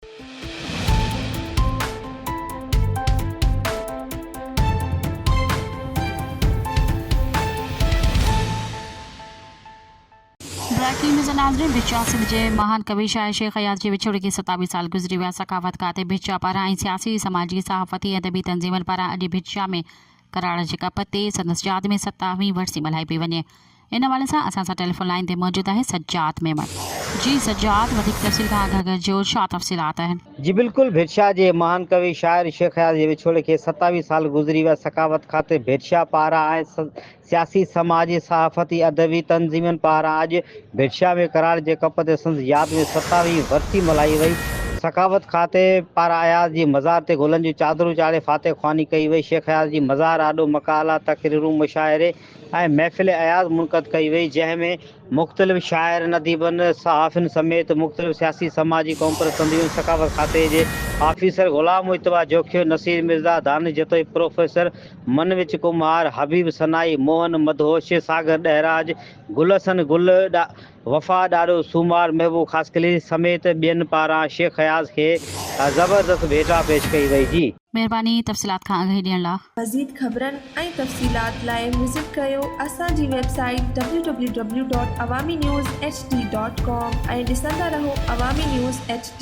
Breaking news नाज़रीन, भिचा सिंह जे महान कवि शायर शेख हयात जे विछोड़े के 27 साल गुज़री विया। सखावत खाते भिचा पारां ऐं सियासी समाजी सहाफ़ती अदबी तंज़ीमनि पारां अॼु भिचा में कराड़ जे कप ते संदसि यादि में 27वीं वरसी मल्हाई पई वञे। इन हवाले सां असां सां टेलीफोन लाइन ते मौजूदु आहे सज्जाद मेमन। जी सज्जाद, वधीक तफ़सील खां आगाह कजो, छा तफ़सीलात आहिनि? जी बिल्कुल, भिटशा जे महान कवि शायर शेख हयात जे विछोड़े के 27 साल गुज़री विया। सखावत खाते भिटशा पारां ऐं सियासी समाजी सहाफ़ती अदबी तंज़ीमनि पारां अॼु भिटशा में कराड़ जे कप ते संदसि यादि में 27वीं वरसी मल्हाई वई। सखावत खाते पारां हयात जी मज़ार ते गुलनि जूं चादरूं चाढ़े फातह ख़्वानी कई वई। शेख हयात जी मज़ार आॾो मकाला, तक़रीरूं, मुशाइरे ऐं महफ़िल अयाज़ मुनक़द कई वई, जंहिंमें मुख़्तलिफ़ शाइरनि, अदीबनि, सहाफ़ियुनि समेत मुख़्तलिफ़ सियासी समाजी क़ौम परसंदियूं। सखावत खाते जे ऑफिसर ग़ुलाम मुज्तबा जोखियो, नसीर मिर्ज़ा, दानिश जतोई, प्रोफेसर मनविच कुमार, हबीब सनाई, मोहन मदहोश, सागर ॾहराज, गुलहसन गुल, वफ़ा ॾाढो सूमार, महबूब ख़ासकली समेत ॿियनि पारां शेख हयात खे ज़बरदस्त भेटा पेश कई वई। जी महिरबानी तफ़सीलात खां आगाही ॾियण लाइ। मज़ीद ख़बरनि ऐं तफ़सीलात लाइ विज़िट कयो असांजी वेबसाइट www.awamiNewsHD.com ऐं ॾिसंदा रहो अवामी न्यूज़ HD।